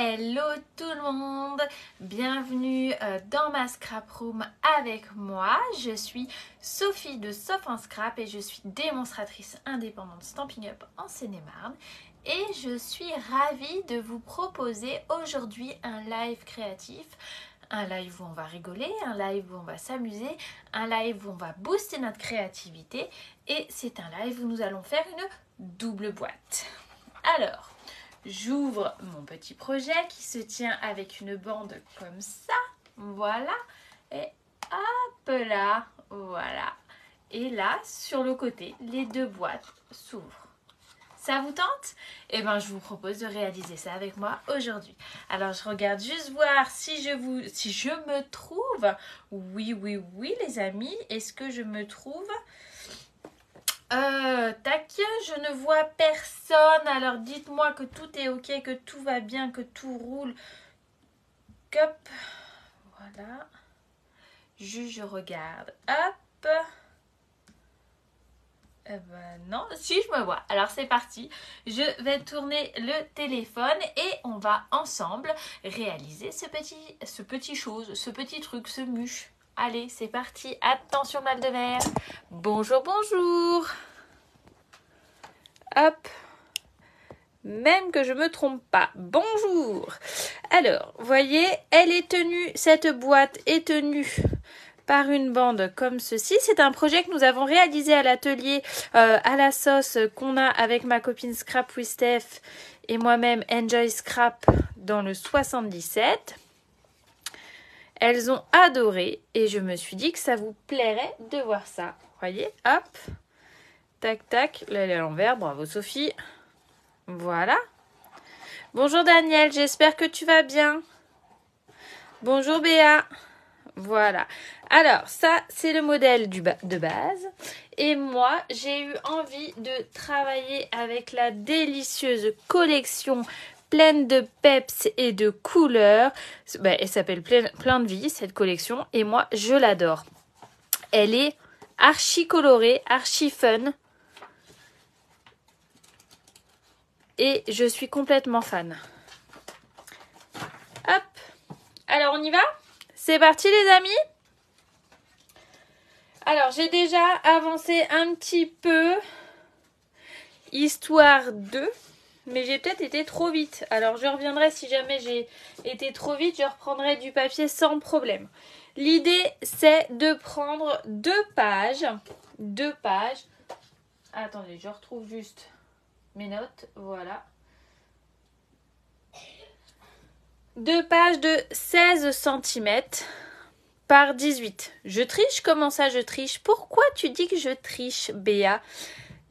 Hello tout le monde, bienvenue dans ma scrap room avec moi. Je suis Sophie de Sof en Scrap et je suis démonstratrice indépendante Stampin' Up en Seine-et-Marne. Et je suis ravie de vous proposer aujourd'hui un live créatif. Un live où on va rigoler, un live où on va s'amuser, un live où on va booster notre créativité. Et c'est un live où nous allons faire une double boîte. Alors, j'ouvre mon petit projet qui se tient avec une bande comme ça, voilà, et hop là, voilà. Et là, sur le côté, les deux boîtes s'ouvrent. Ça vous tente? Eh bien, je vous propose de réaliser ça avec moi aujourd'hui. Alors, je regarde juste voir si je me trouve. Oui, les amis, est-ce que je me trouve? Tac, je ne vois personne. Alors dites-moi que tout est ok, que tout va bien, que tout roule. Hop, voilà. Je regarde. Hop. Non, si je me vois. Alors c'est parti. Je vais tourner le téléphone et on va ensemble réaliser ce petit truc, ce muche. Allez, c'est parti. Attention mal de mer. Bonjour, bonjour. Hop. Même que je me trompe pas. Bonjour. Alors, voyez, cette boîte est tenue par une bande comme ceci. C'est un projet que nous avons réalisé à l'atelier à la sauce qu'on a avec ma copine Scrap with Steph et moi-même Enjoy Scrap dans le 77. Elles ont adoré et je me suis dit que ça vous plairait de voir ça. Voyez, hop, tac, tac, là elle est à l'envers, bravo Sophie. Voilà. Bonjour Daniel, j'espère que tu vas bien. Bonjour Béa. Voilà. Alors, ça, c'est le modèle de base. Et moi, j'ai eu envie de travailler avec la délicieuse collection pleine de peps et de couleurs. Elle s'appelle Plein de vie, cette collection. Et moi, je l'adore. Elle est archi colorée, archi fun. Et je suis complètement fan. Hop. Alors, on y va ? C'est parti les amis. Alors j'ai déjà avancé un petit peu, histoire de, mais j'ai peut-être été trop vite. Alors je reviendrai si jamais j'ai été trop vite, je reprendrai du papier sans problème. L'idée c'est de prendre deux pages. Attendez, je retrouve juste mes notes, voilà. 2 pages de 16 cm par 18. Je triche? Comment ça je triche? Pourquoi tu dis que je triche, Béa?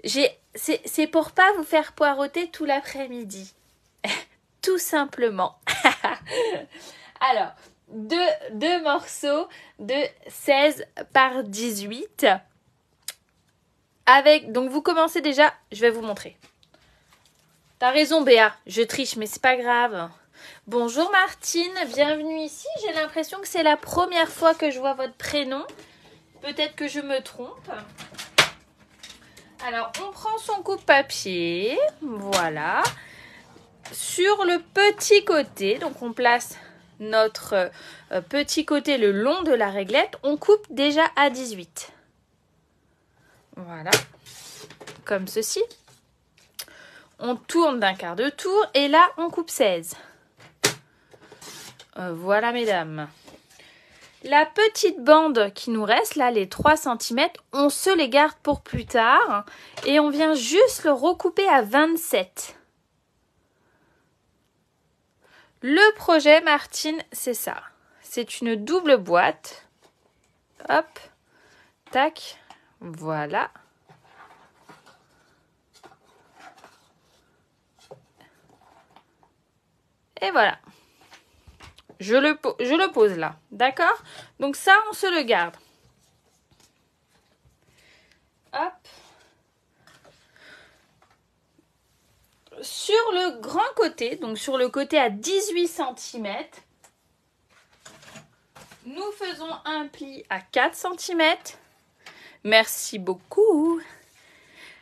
C'est pour pas vous faire poireauter tout l'après-midi. Tout simplement. Alors, deux morceaux de 16 par 18. Donc vous commencez déjà, je vais vous montrer. T'as raison Béa, je triche mais c'est pas grave. Bonjour Martine, bienvenue ici. J'ai l'impression que c'est la première fois que je vois votre prénom. Peut-être que je me trompe. Alors, on prend son coupe-papier. Voilà. Sur le petit côté, donc on place notre petit côté le long de la réglette. On coupe déjà à 18. Voilà. Comme ceci. On tourne d'un quart de tour et là, on coupe 16. Voilà mesdames. La petite bande qui nous reste, là les 3 cm, on se les garde pour plus tard. Et on vient juste le recouper à 27. Le projet Martine, c'est ça. C'est une double boîte. Hop, tac, voilà. Et voilà. Je le pose là, d'accord? Donc ça, on se le garde. Hop. Sur le grand côté, donc sur le côté à 18 cm, nous faisons un pli à 4 cm. Merci beaucoup.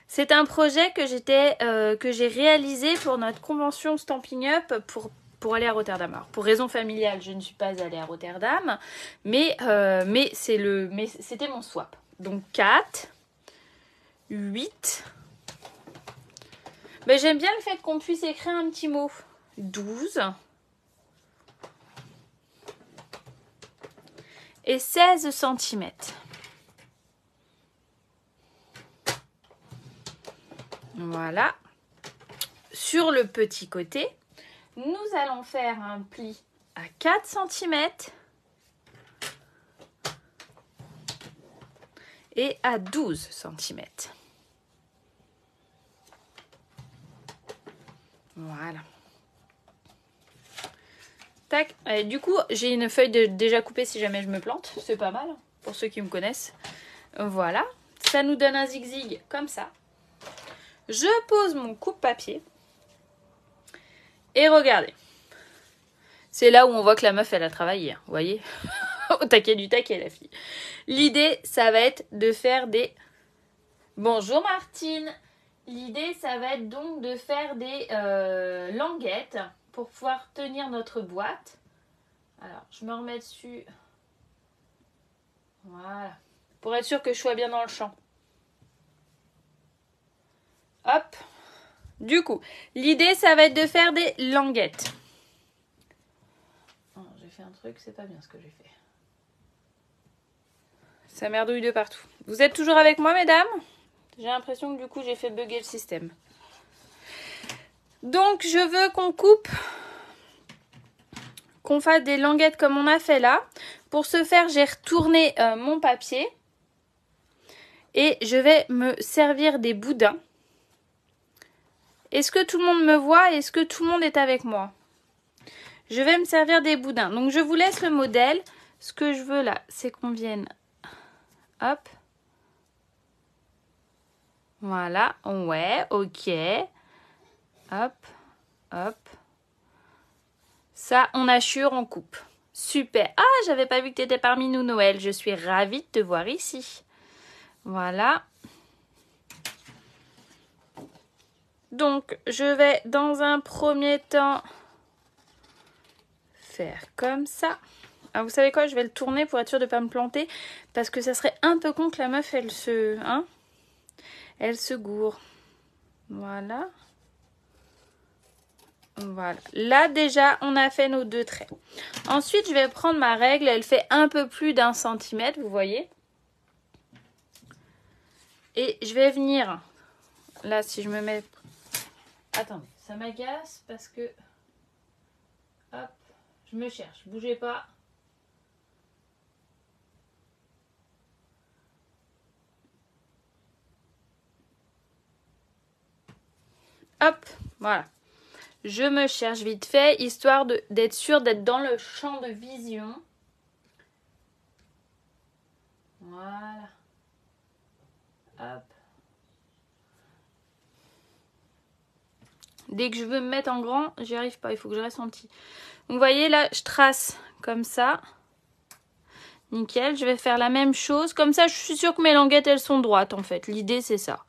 C'est un projet que j'ai réalisé pour notre convention Stampin' Up pour pour aller à Rotterdam. Alors, pour raison familiale, je ne suis pas allée à Rotterdam, mais c'était mon swap. Donc 4, 8. Ben, j'aime bien le fait qu'on puisse écrire un petit mot. 12. Et 16 cm. Voilà. Sur le petit côté, nous allons faire un pli à 4 cm et à 12 cm. Voilà. Tac. Et du coup, j'ai une feuille déjà coupée si jamais je me plante. C'est pas mal pour ceux qui me connaissent. Voilà. Ça nous donne un zigzag comme ça. Je pose mon coupe-papier. Et regardez. C'est là où on voit que la meuf, elle a travaillé. Hein, vous voyez? Au taquet du taquet, la fille. L'idée, ça va être de faire des... Bonjour Martine. L'idée, ça va être donc de faire des languettes pour pouvoir tenir notre boîte. Alors, je me remets dessus. Voilà. Pour être sûr que je sois bien dans le champ. Hop. Du coup, l'idée, ça va être de faire des languettes. Oh, j'ai fait un truc, c'est pas bien ce que j'ai fait. Ça merdouille de partout. Vous êtes toujours avec moi, mesdames? J'ai l'impression que du coup, j'ai fait bugger le système. Donc, je veux qu'on coupe, qu'on fasse des languettes comme on a fait là. Pour ce faire, j'ai retourné mon papier. Et je vais me servir des boudins. Est-ce que tout le monde me voit? Est-ce que tout le monde est avec moi? Je vais me servir des boudins. Donc, je vous laisse le modèle. Ce que je veux là, c'est qu'on vienne... Hop. Voilà. Ouais, ok. Hop, hop. Ça, on assure, on coupe. Super. Ah, j'avais pas vu que tu étais parmi nous, Noël. Je suis ravie de te voir ici. Voilà. Donc, je vais dans un premier temps faire comme ça. Alors, vous savez quoi, je vais le tourner pour être sûre de ne pas me planter. Parce que ça serait un peu con que la meuf, elle se gourre. Voilà. Voilà. Là, déjà, on a fait nos 2 traits. Ensuite, je vais prendre ma règle. Elle fait un peu plus d'1 centimètre, vous voyez. Et je vais venir... Là, si je me mets... Attendez, ça m'agace parce que... Hop, je me cherche. Bougez pas. Hop, voilà. Je me cherche vite fait, histoire d'être sûre d'être dans le champ de vision. Voilà. Hop. Dès que je veux me mettre en grand, j'y arrive pas. Il faut que je reste en petit. Donc, vous voyez, là, je trace comme ça. Nickel. Je vais faire la même chose. Comme ça, je suis sûre que mes languettes, elles sont droites, en fait. L'idée, c'est ça.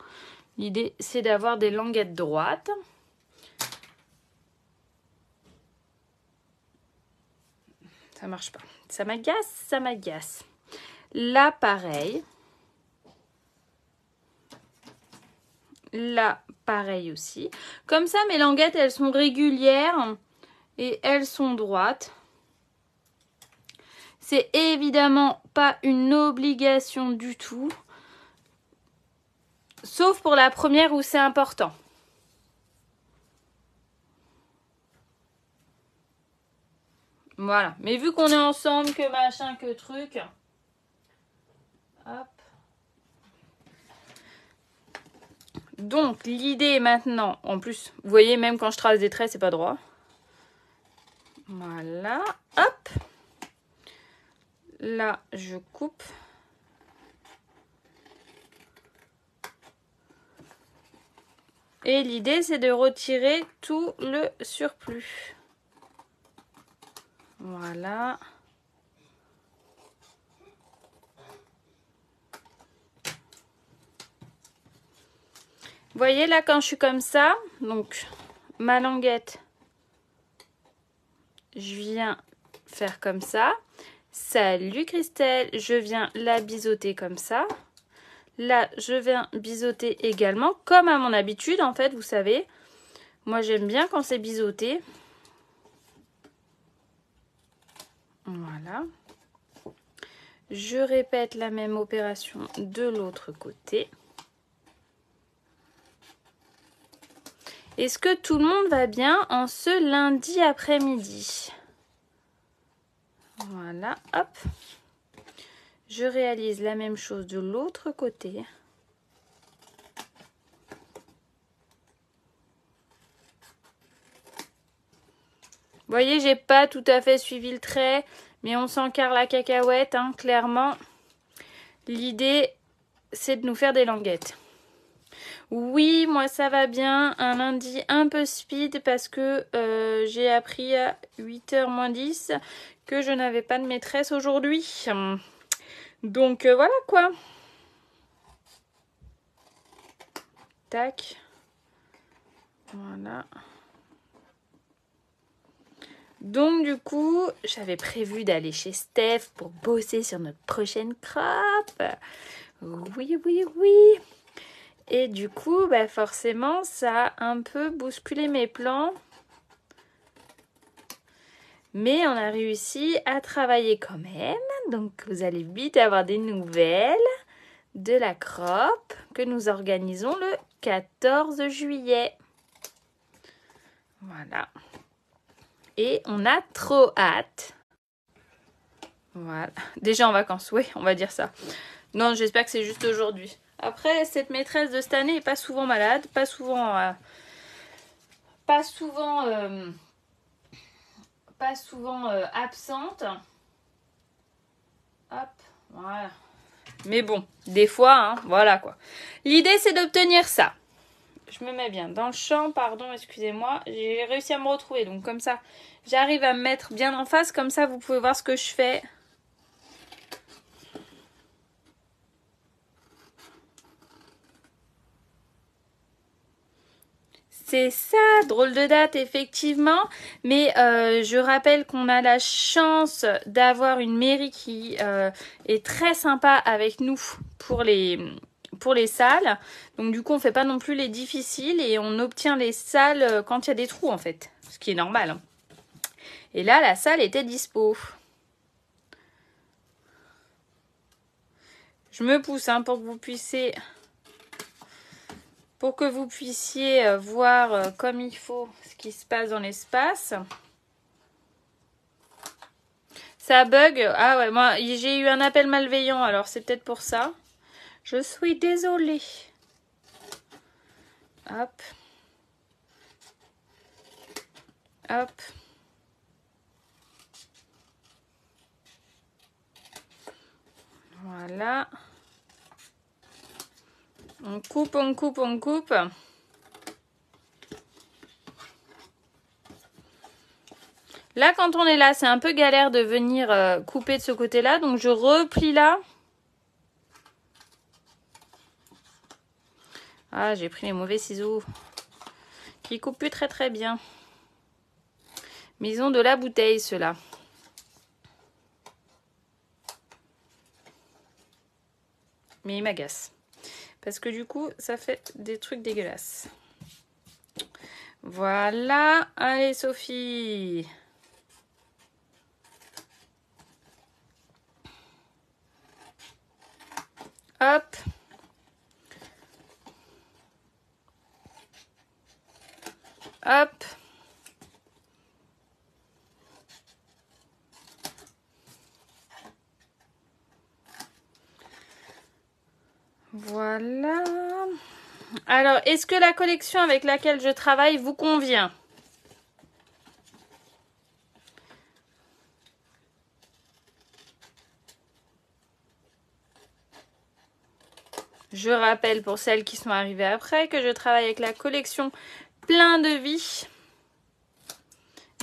L'idée, c'est d'avoir des languettes droites. Ça marche pas. Ça m'agace, ça m'agace. Là, pareil. Là, pareil aussi. Comme ça, mes languettes, elles sont régulières et elles sont droites. C'est évidemment pas une obligation du tout. Sauf pour la première où c'est important. Voilà. Mais vu qu'on est ensemble, que machin, que truc. Hop. Donc, l'idée maintenant, en plus, vous voyez, même quand je trace des traits, c'est pas droit. Voilà. Hop. Là, je coupe. Et l'idée, c'est de retirer tout le surplus. Voilà. Vous voyez là, quand je suis comme ça, donc ma languette, je viens faire comme ça. Salut Christelle, je viens la biseauter comme ça. Là, je viens biseauter également, comme à mon habitude en fait, vous savez. Moi, j'aime bien quand c'est biseauté. Voilà. Je répète la même opération de l'autre côté. Est-ce que tout le monde va bien en ce lundi après-midi? Voilà, hop. Je réalise la même chose de l'autre côté. Vous voyez, j'ai pas tout à fait suivi le trait, mais on s'encarre la cacahuète, hein, clairement. L'idée, c'est de nous faire des languettes. Oui, moi ça va bien. Un lundi un peu speed parce que j'ai appris à 8h moins 10 que je n'avais pas de maîtresse aujourd'hui. Donc voilà quoi. Tac. Voilà. Donc du coup, j'avais prévu d'aller chez Steph pour bosser sur notre prochaine crop. Oui, oui, oui. Et du coup, bah forcément, ça a un peu bousculé mes plans. Mais on a réussi à travailler quand même. Donc vous allez vite avoir des nouvelles de la crop que nous organisons le 14 juillet. Voilà. Et on a trop hâte. Voilà. Déjà en vacances, oui, on va dire ça. Non, j'espère que c'est juste aujourd'hui. Après, cette maîtresse de cette année n'est pas souvent malade, pas souvent absente. Hop, voilà. Mais bon, des fois, hein, voilà quoi. L'idée, c'est d'obtenir ça. Je me mets bien dans le champ, pardon, excusez-moi. J'ai réussi à me retrouver, donc comme ça, j'arrive à me mettre bien en face. Comme ça, vous pouvez voir ce que je fais. C'est ça, drôle de date, effectivement. Mais je rappelle qu'on a la chance d'avoir une mairie qui est très sympa avec nous pour les salles. Donc du coup, on fait pas non plus les difficiles et on obtient les salles quand il y a des trous, en fait. Ce qui est normal. Hein. Et là, la salle était dispo. Je me pousse hein, pour que vous puissiez voir comme il faut ce qui se passe dans l'espace. Ça bug. Ah ouais, moi j'ai eu un appel malveillant, alors c'est peut-être pour ça. Je suis désolée. Hop. Hop. Voilà. On coupe, on coupe, on coupe. Là, quand on est là, c'est un peu galère de venir couper de ce côté-là. Donc, je replie là. Ah, j'ai pris les mauvais ciseaux. Qui coupent plus très très bien. Mais ils ont de la bouteille, ceux-là. Mais ils m'agacent. Parce que du coup, ça fait des trucs dégueulasses. Voilà. Allez, Sophie. Hop. Hop. Voilà. Alors, est-ce que la collection avec laquelle je travaille vous convient ? Je rappelle pour celles qui sont arrivées après que je travaille avec la collection Plein de vie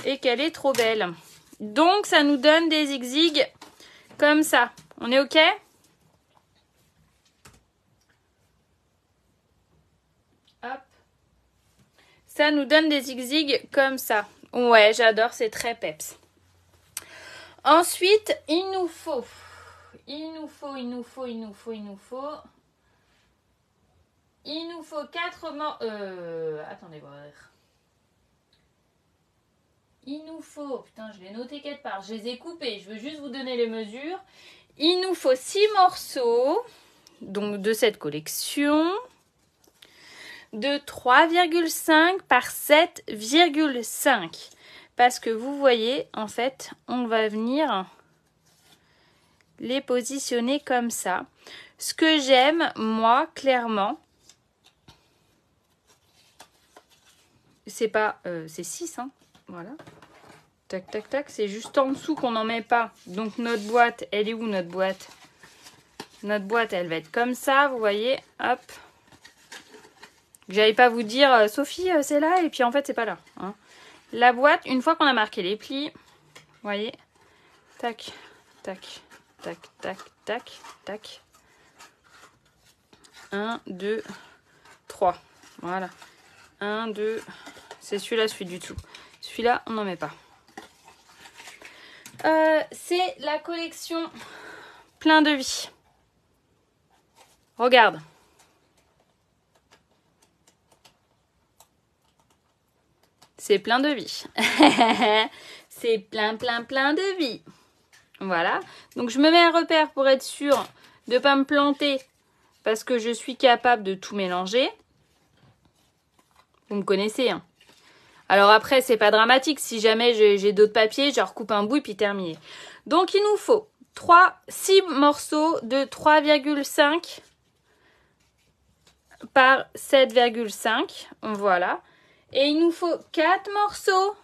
et qu'elle est trop belle. Donc, ça nous donne des zigzags comme ça. On est OK ? Hop. Ça nous donne des zigzags comme ça. Ouais, j'adore, c'est très peps. Ensuite, il nous faut 4 attendez voir. Il nous faut, putain, je l'ai noté quelque part, je les ai coupés, je veux juste vous donner les mesures. Il nous faut 6 morceaux, donc de cette collection, de 3,5 par 7,5. Parce que vous voyez, en fait, on va venir les positionner comme ça. Ce que j'aime, moi, clairement, c'est pas... c'est 6, hein, voilà. Tac, tac, tac, c'est juste en dessous qu'on n'en met pas. Donc notre boîte, elle est où notre boîte? Notre boîte, elle va être comme ça, vous voyez, hop. J'allais pas vous dire, Sophie, c'est là, et puis en fait, c'est pas là. Hein. La boîte, une fois qu'on a marqué les plis, vous voyez, tac, tac, tac, tac, tac, tac. 1, 2, 3. Voilà. 1, 2, c'est celui-là, celui du dessous. Celui-là, on n'en met pas. C'est la collection Plein de vie. Regarde. C'est plein de vie. C'est plein de vie. Voilà. Donc, je me mets un repère pour être sûre de ne pas me planter parce que je suis capable de tout mélanger. Vous me connaissez, hein. Alors après, c'est pas dramatique. Si jamais j'ai d'autres papiers, je recoupe un bout et puis terminé. Donc, il nous faut 6 morceaux de 3,5 par 7,5. Voilà. Et il nous faut 4 morceaux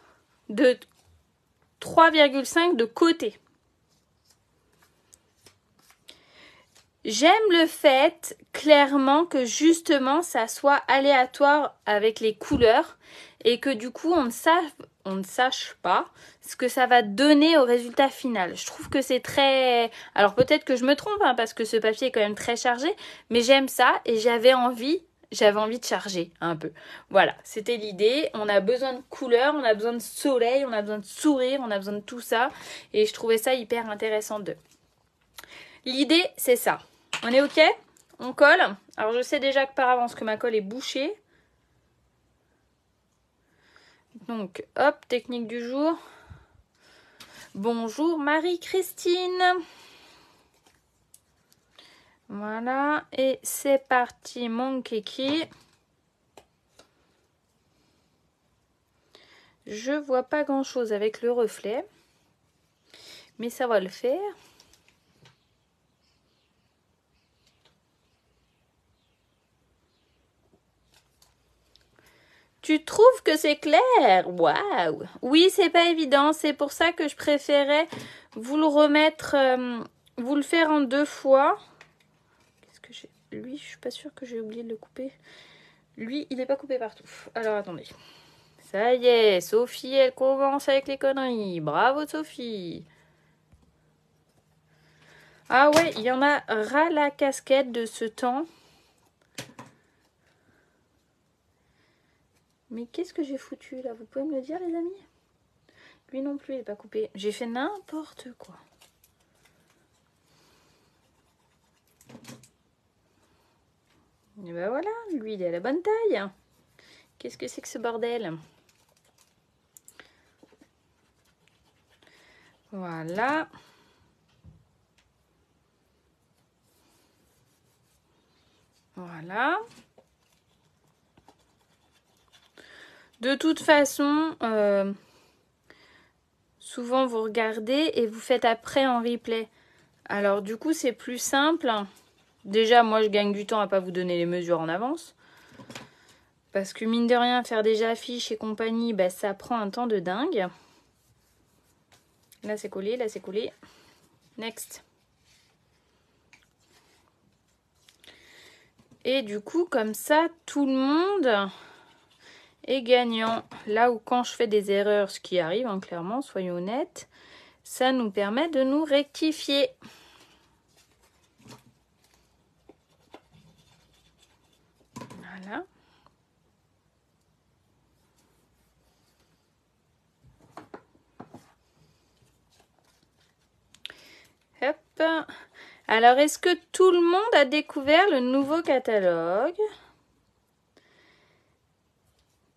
de 3,5 de côté. J'aime le fait, clairement, que justement, ça soit aléatoire avec les couleurs et que du coup, on ne sache pas ce que ça va donner au résultat final. Je trouve que c'est très... Alors peut-être que je me trompe, hein, parce que ce papier est quand même très chargé, mais j'aime ça et j'avais envie de charger un peu. Voilà, c'était l'idée. On a besoin de couleurs, on a besoin de soleil, on a besoin de sourire, on a besoin de tout ça. Et je trouvais ça hyper intéressant de... L'idée, c'est ça. On est OK? On colle. Alors, je sais déjà que par avance que ma colle est bouchée. Donc, hop, technique du jour. Bonjour Marie-Christine. Voilà, et c'est parti mon kiki. Je vois pas grand chose avec le reflet, mais ça va le faire. Tu trouves que c'est clair? Waouh! Oui, c'est pas évident, c'est pour ça que je préférais vous le remettre, vous le faire en 2 fois. Qu'est-ce que j'ai? Lui, je suis pas sûre que j'ai oublié de le couper. Lui, il n'est pas coupé partout. Alors, attendez. Ça y est, Sophie, elle commence avec les conneries. Bravo, Sophie. Ah ouais, il y en a ras la casquette de ce temps. Mais qu'est-ce que j'ai foutu là? Vous pouvez me le dire, les amis? Lui non plus, il n'est pas coupé. J'ai fait n'importe quoi. Et ben voilà, lui, il est à la bonne taille. Qu'est-ce que c'est que ce bordel? Voilà. Voilà. De toute façon, souvent vous regardez et vous faites après en replay. Alors du coup, c'est plus simple. Déjà, moi, je gagne du temps à pas vous donner les mesures en avance. Parce que mine de rien, faire des affiches et compagnie, bah, ça prend un temps de dingue. Là, c'est collé, là, c'est collé. Next. Et du coup, comme ça, tout le monde est gagnant. Là où quand je fais des erreurs, ce qui arrive, hein, clairement, soyons honnêtes, ça nous permet de nous rectifier. Voilà. Hop. Alors, est-ce que tout le monde a découvert le nouveau catalogue?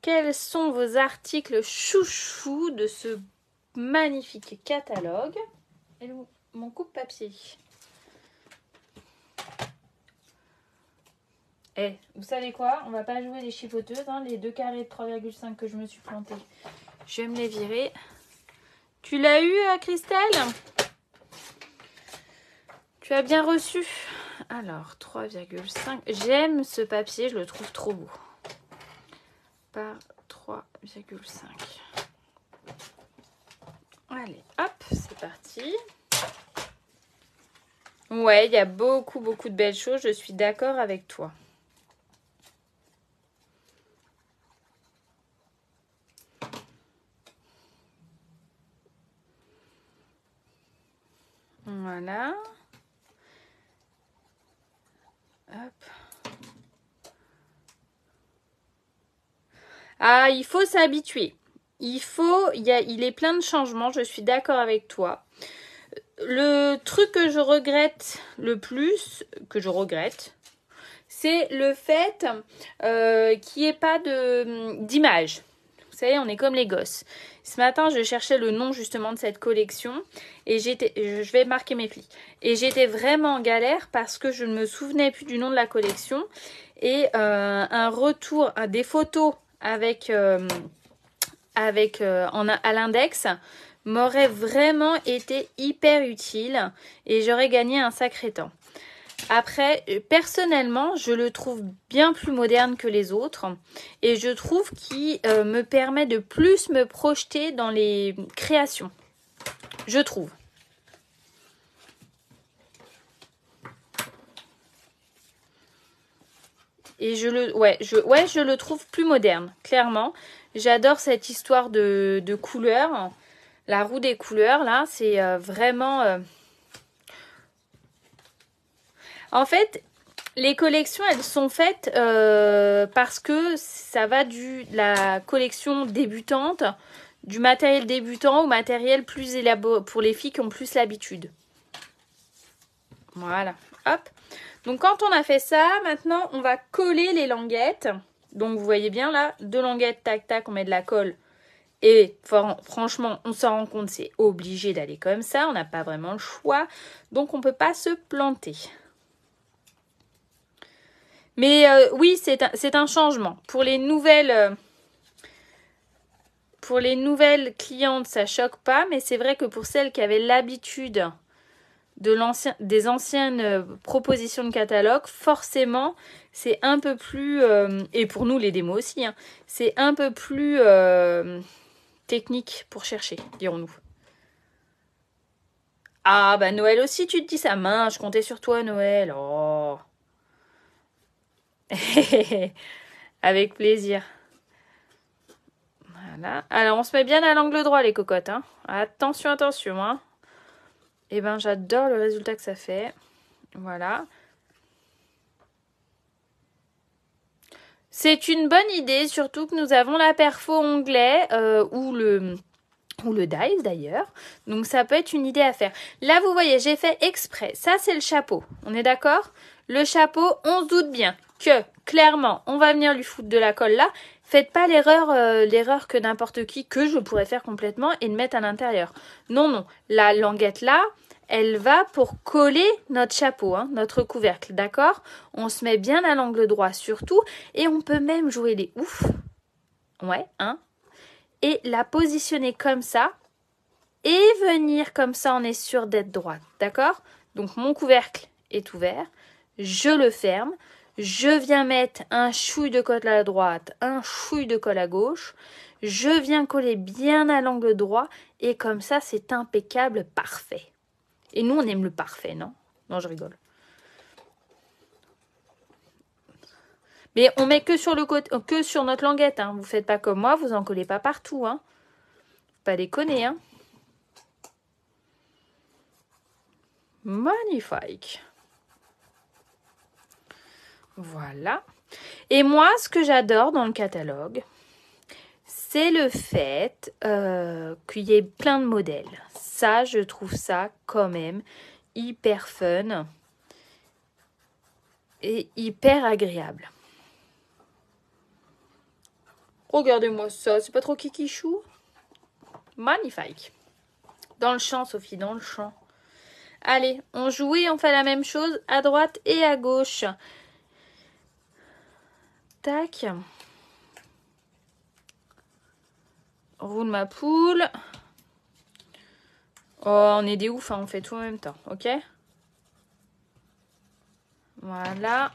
Quels sont vos articles chouchous de ce magnifique catalogue? Et mon coupe-papier. Eh, vous savez quoi? On va pas jouer les chipoteuses, hein, les 2 carrés de 3,5 que je me suis plantée. Je vais me les virer. Tu l'as eu, Christelle? Tu as bien reçu? Alors, 3,5. J'aime ce papier, je le trouve trop beau. Par 3,5. Allez, hop, c'est parti. Ouais, il y a beaucoup de belles choses, je suis d'accord avec toi. Voilà. Hop. Ah, il faut s'habituer. Il est plein de changements, je suis d'accord avec toi. Le truc que je regrette le plus, c'est le fait qu'il n'y ait pas d'image. Vous savez, on est comme les gosses. Ce matin, je cherchais le nom justement de cette collection et je vais marquer mes plis. Et j'étais vraiment en galère parce que je ne me souvenais plus du nom de la collection. Et un retour, des photos à l'index m'aurait vraiment été hyper utile et j'aurais gagné un sacré temps. Après, personnellement, je le trouve bien plus moderne que les autres et je trouve qu'il me permet de plus me projeter dans les créations. Je trouve. Et je le trouve plus moderne, clairement. J'adore cette histoire de couleurs. La roue des couleurs, là, c'est vraiment... En fait, les collections, elles sont faites parce que ça va de la collection débutante, du matériel débutant au matériel plus élaboré pour les filles qui ont plus l'habitude. Voilà, hop. Donc quand on a fait ça, maintenant on va coller les languettes. Donc vous voyez bien là, 2 languettes, tac tac, on met de la colle. Et franchement, on s'en rend compte, c'est obligé d'aller comme ça. On n'a pas vraiment le choix. Donc on ne peut pas se planter. Mais oui, c'est un changement. Pour les nouvelles clientes, ça choque pas. Mais c'est vrai que pour celles qui avaient l'habitude des anciennes propositions de catalogue, forcément, c'est un peu plus... et pour nous, les démos aussi, hein, c'est un peu plus technique pour chercher, dirons-nous. Ah, bah Noël aussi, tu te dis ça. Mince, je comptais sur toi, Noël. Oh. Avec plaisir. Voilà. Alors, on se met bien à l'angle droit, les cocottes. Hein. Attention, attention. Hein. Eh ben, j'adore le résultat que ça fait. Voilà. C'est une bonne idée, surtout que nous avons la perfo onglet ou le dive d'ailleurs. Donc, ça peut être une idée à faire. Là, vous voyez, j'ai fait exprès. Ça, c'est le chapeau. On est d'accord? Le chapeau, on se doute bien que, clairement, on va venir lui foutre de la colle là. Faites pas l'erreur que n'importe qui, que je pourrais faire complètement, et de mettre à l'intérieur. Non, non. La languette là, elle va pour coller notre chapeau, hein, notre couvercle, d'accord? On se met bien à l'angle droit surtout, et on peut même jouer les ouf. Ouais, hein? Et la positionner comme ça, et venir comme ça, on est sûr d'être droite, d'accord? Donc mon couvercle est ouvert, je le ferme, je viens mettre un chouille de colle à droite, un chouille de colle à gauche, je viens coller bien à l'angle droit, et comme ça, c'est impeccable, parfait. Et nous, on aime le parfait, non? Non, je rigole. Mais on met que sur le côté, que sur notre languette, hein. Vous faites pas comme moi, vous en collez pas partout, hein. Faut pas déconner, hein. Magnifique. Voilà. Et moi, ce que j'adore dans le catalogue, c'est le fait qu'il y ait plein de modèles. Ça, je trouve ça quand même hyper fun et hyper agréable. Regardez-moi ça, c'est pas trop kikichou? Magnifique. Dans le champ, Sophie, dans le champ. Allez, on joue et on fait la même chose à droite et à gauche. Tac. Roule ma poule. Oh, on est des oufs, hein, on fait tout en même temps, ok? Voilà.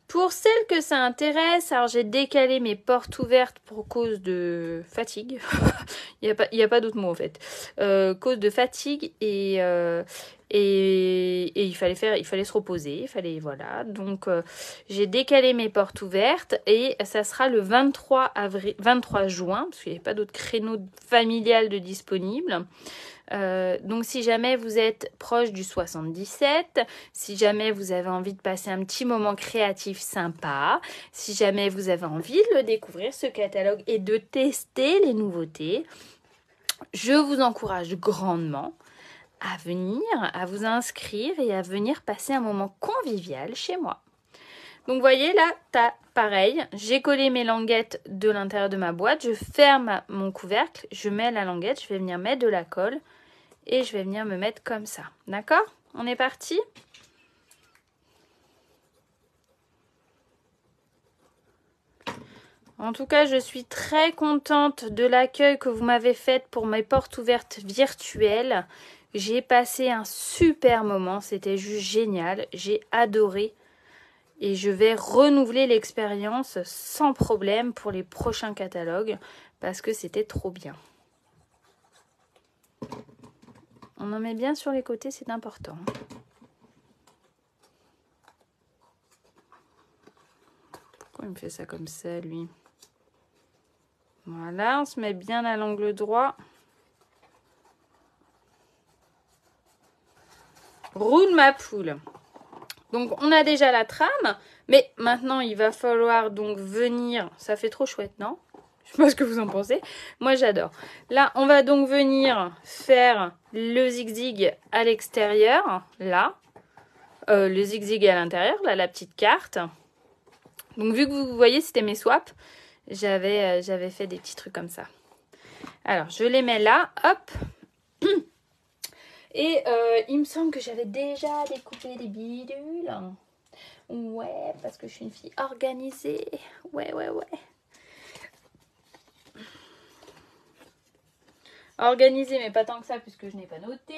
Pour celles que ça intéresse, alors j'ai décalé mes portes ouvertes pour cause de fatigue. Il n'y a pas d'autre mot en fait. Cause de fatigue et il fallait se reposer. Voilà. Donc j'ai décalé mes portes ouvertes et ça sera le 23 juin parce qu'il n'y avait pas d'autre créneau familial de disponible. Donc si jamais vous êtes proche du 77, si jamais vous avez envie de passer un petit moment créatif sympa, si jamais vous avez envie de le découvrir ce catalogue et de tester les nouveautés, je vous encourage grandement à venir, à vous inscrire et à venir passer un moment convivial chez moi. Donc vous voyez là, pareil, j'ai collé mes languettes de l'intérieur de ma boîte, je ferme mon couvercle, je mets la languette, je vais venir mettre de la colle et je vais venir me mettre comme ça. D'accord? On est parti? En tout cas, je suis très contente de l'accueil que vous m'avez fait pour mes portes ouvertes virtuelles. J'ai passé un super moment, c'était juste génial, j'ai adoré. Et je vais renouveler l'expérience sans problème pour les prochains catalogues parce que c'était trop bien. On en met bien sur les côtés, c'est important. Pourquoi il me fait ça comme ça, lui? Voilà, on se met bien à l'angle droit. Roule ma poule. Donc, on a déjà la trame, mais maintenant, il va falloir donc venir... Ça fait trop chouette, non? Je sais pas ce que vous en pensez. Moi, j'adore. Là, on va donc venir faire le zigzag à l'extérieur, là. Le zigzag à l'intérieur, là, la petite carte. Donc, vu que vous voyez, c'était mes swaps, j'avais fait des petits trucs comme ça. Alors, je les mets là, hop. Et il me semble que j'avais déjà découpé des bidules. Ouais, parce que je suis une fille organisée. Ouais. Organisée, mais pas tant que ça, puisque je n'ai pas noté.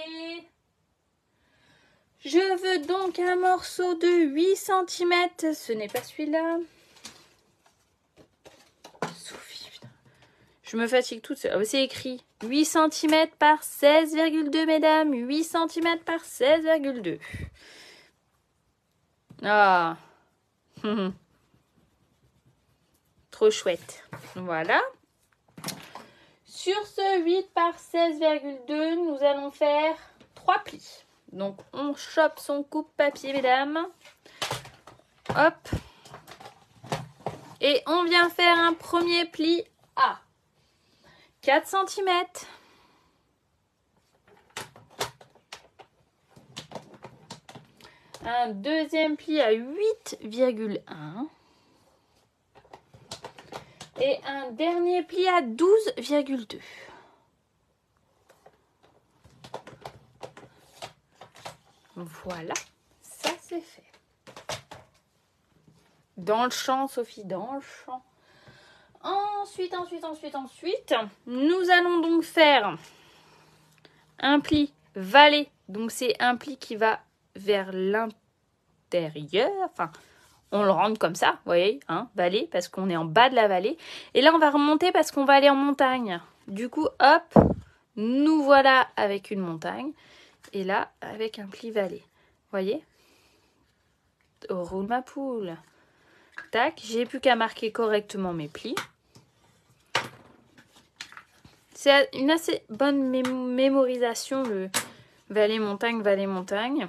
Je veux donc un morceau de 8 cm. Ce n'est pas celui-là. Sophie, putain. Je me fatigue toute seule. C'est écrit 8 cm par 16,2, mesdames. 8 cm par 16,2. Ah. Trop chouette. Voilà. Sur ce 8 par 16,2, nous allons faire 3 plis. Donc, on chope son coupe-papier, mesdames. Hop. Et on vient faire un premier pli à 4 cm. Un deuxième pli à 8,1. Et un dernier pli à 12,2. Voilà, ça c'est fait. Dans le champ, Sophie, dans le champ. Ensuite, nous allons donc faire un pli valet. Donc c'est un pli qui va vers l'intérieur. Enfin, on le rentre comme ça, vous voyez, hein, vallée, parce qu'on est en bas de la vallée. Et là, on va remonter parce qu'on va aller en montagne. Du coup, hop, nous voilà avec une montagne. Et là, avec un pli valet. Vous voyez? Roule ma poule. Tac, j'ai plus qu'à marquer correctement mes plis. C'est une assez bonne mémorisation, le valet-montagne, valet-montagne.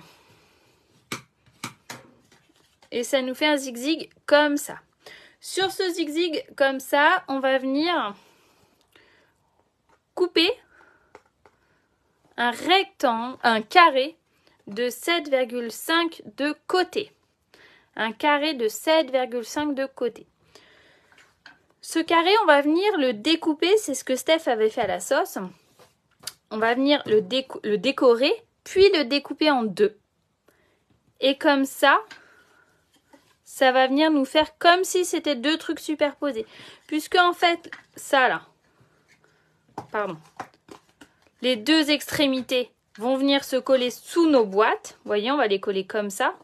Et ça nous fait un zigzag comme ça. Sur ce zigzag comme ça, on va venir couper un rectangle, un carré de 7,5 de côté. Un carré de 7,5 de côté. Ce carré, on va venir le découper, c'est ce que Steph avait fait à la sauce. On va venir le décorer, puis le découper en deux. Et comme ça va venir nous faire comme si c'était deux trucs superposés. Puisque en fait, ça là, pardon, les deux extrémités vont venir se coller sous nos boîtes. Vous voyez, on va les coller comme ça.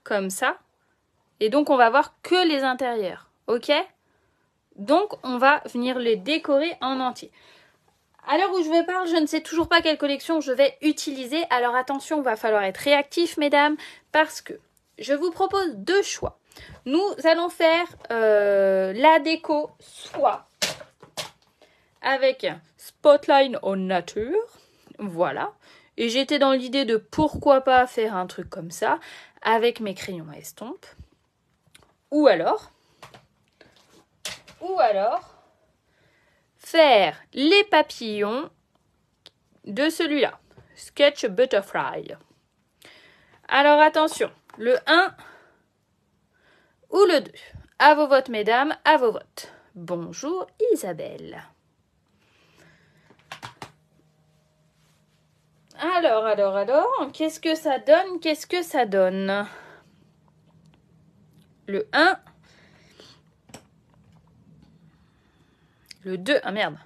Comme ça. Et donc, on va voir que les intérieurs. Ok? Donc, on va venir les décorer en entier. À l'heure où je vous parle, je ne sais toujours pas quelle collection je vais utiliser. Alors attention, il va falloir être réactif, mesdames, parce que je vous propose deux choix. Nous allons faire la déco soit avec Spotlight en nature. Voilà. Et j'étais dans l'idée de pourquoi pas faire un truc comme ça avec mes crayons à estompe. Ou alors faire les papillons de celui-là. Sketch Butterfly. Alors attention, le 1 ou le 2. À vos votes, mesdames, à vos votes. Bonjour Isabelle. Alors, qu'est-ce que ça donne? Le 1. Le 2. Ah merde.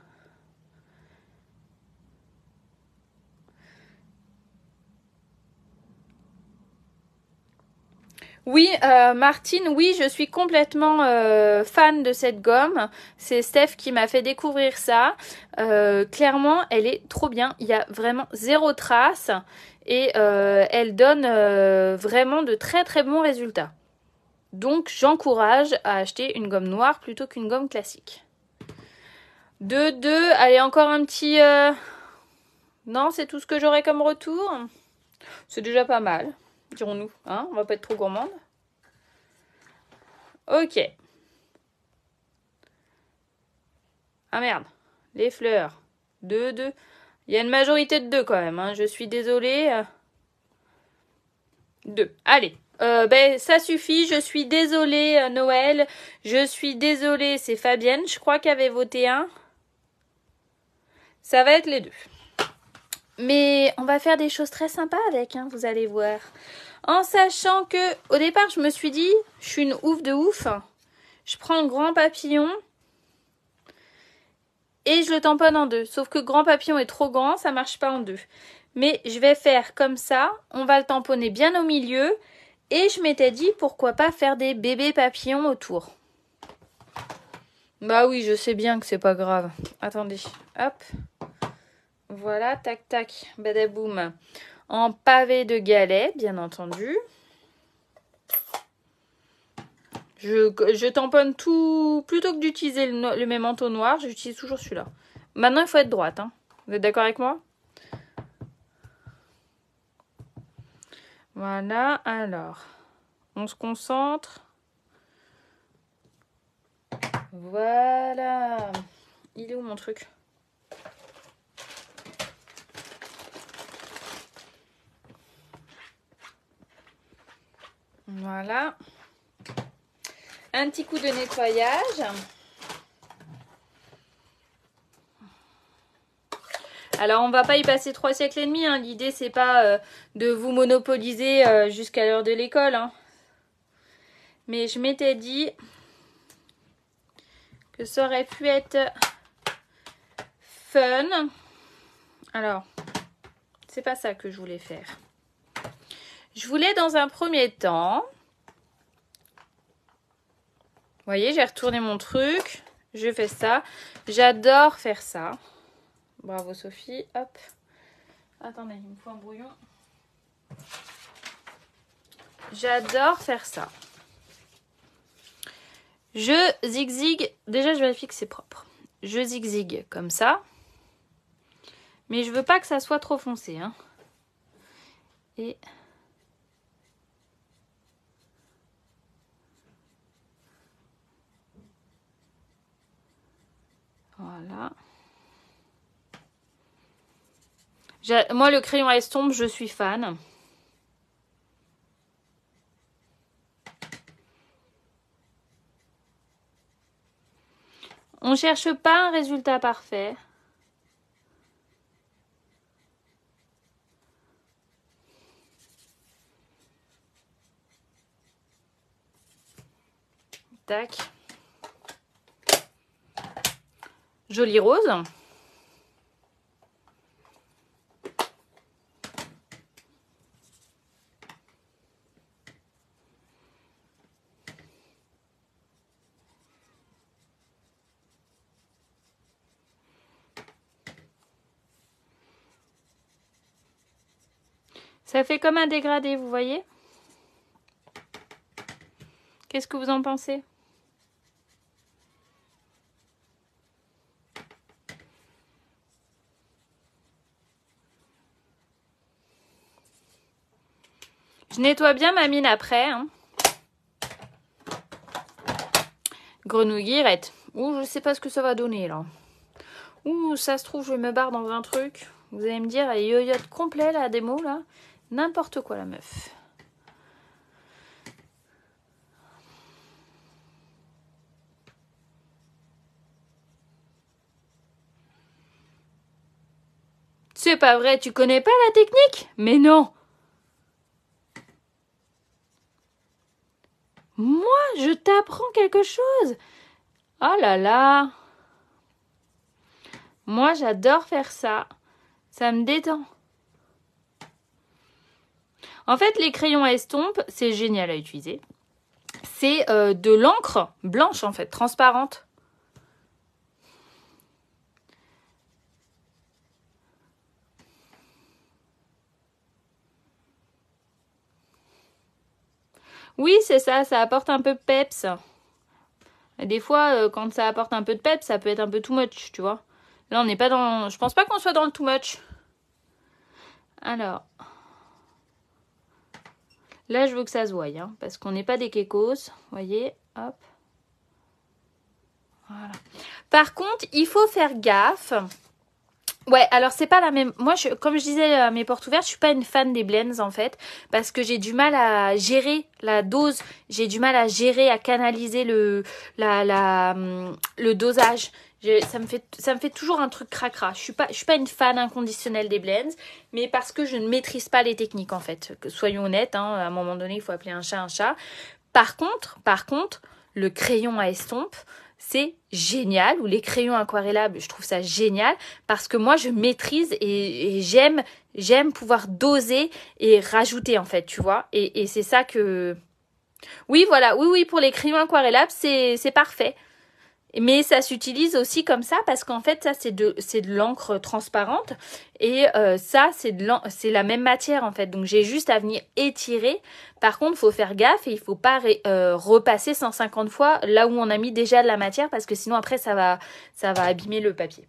Oui, Martine, oui, je suis complètement fan de cette gomme. C'est Steph qui m'a fait découvrir ça. Clairement, elle est trop bien. Il y a vraiment zéro trace et elle donne vraiment de très très bons résultats. Donc, j'encourage à acheter une gomme noire plutôt qu'une gomme classique. 2, allez, encore un petit... Non, c'est tout ce que j'aurai comme retour. C'est déjà pas mal, dirons-nous. Hein, on va pas être trop gourmande. Ok. Ah merde, les fleurs. 2. Il y a une majorité de 2 quand même. Hein. Je suis désolée. 2. Allez. Ça suffit. Je suis désolée, Noël. Je suis désolée, c'est Fabienne, je crois, qui avait voté 1. Ça va être les 2. Mais on va faire des choses très sympas avec, hein, vous allez voir. En sachant que, au départ, je me suis dit, je suis une ouf de ouf. Je prends le grand papillon et je le tamponne en 2. Sauf que grand papillon est trop grand, ça marche pas en 2. Mais je vais faire comme ça. On va le tamponner bien au milieu. Et je m'étais dit, pourquoi pas faire des bébés papillons autour. Bah oui, je sais bien que c'est pas grave. Attendez, hop. Voilà, tac, tac, badaboum. En pavé de galets, bien entendu. Je tamponne tout. Plutôt que d'utiliser le même manteau noir, j'utilise toujours celui-là. Maintenant, il faut être droite. Hein. Vous êtes d'accord avec moi? Voilà, alors. On se concentre. Voilà. Il est où mon truc? Voilà. Un petit coup de nettoyage. Alors, on va pas y passer 3 siècles et demi. Hein. L'idée, c'est pas de vous monopoliser jusqu'à l'heure de l'école. Hein. Mais je m'étais dit que ça aurait pu être fun. Alors, c'est pas ça que je voulais faire. Je voulais dans un premier temps... Vous voyez, j'ai retourné mon truc. Je fais ça. J'adore faire ça. Bravo Sophie. Hop. Attendez, il me faut un brouillon. J'adore faire ça. Je zigzag. Déjà, je vérifie que c'est propre. Je zigzag comme ça. Mais je veux pas que ça soit trop foncé. Hein. Et... Voilà. Moi, le crayon à estompe, je suis fan. On cherche pas un résultat parfait. Tac. Joli rose. Ça fait comme un dégradé, vous voyez? Qu'est-ce que vous en pensez? Je nettoie bien ma mine après. Hein. Grenouillette. Ouh, je sais pas ce que ça va donner là. Ouh, ça se trouve, je me barre dans un truc. Vous allez me dire, elle yoyote complet là, des mots là. N'importe quoi la meuf. C'est pas vrai, tu connais pas la technique? Mais non! Moi, je t'apprends quelque chose. Oh là là. Moi, j'adore faire ça. Ça me détend. En fait, les crayons à estompe, c'est génial à utiliser. C'est de l'encre blanche, en fait, transparente. Oui, c'est ça, ça apporte un peu de peps. Des fois, quand ça apporte un peu de peps, ça peut être un peu too much, tu vois. Là, on n'est pas dans... Je pense pas qu'on soit dans le too much. Alors... Là, je veux que ça se voie, hein, parce qu'on n'est pas des kékos. Vous voyez, hop. Voilà. Par contre, il faut faire gaffe. Ouais, alors c'est pas la même. Moi, comme je disais à mes portes ouvertes, je suis pas une fan des blends en fait, parce que j'ai du mal à gérer la dose, j'ai du mal à gérer, à canaliser le dosage. Ça me fait toujours un truc cracra. Je suis pas une fan inconditionnelle des blends, mais parce que je ne maîtrise pas les techniques en fait. Soyons honnêtes, hein, à un moment donné, il faut appeler un chat un chat. Par contre, le crayon à estompe, c'est génial, ou les crayons aquarellables, je trouve ça génial, parce que moi, je maîtrise et j'aime pouvoir doser et rajouter, en fait, tu vois. Et c'est ça que... Oui, voilà, oui, pour les crayons aquarellables, c'est parfait. Mais ça s'utilise aussi comme ça parce qu'en fait ça c'est de l'encre transparente et ça c'est la même matière en fait, donc j'ai juste à venir étirer. Par contre il faut faire gaffe et il faut pas repasser 150 fois là où on a mis déjà de la matière parce que sinon après ça va abîmer le papier.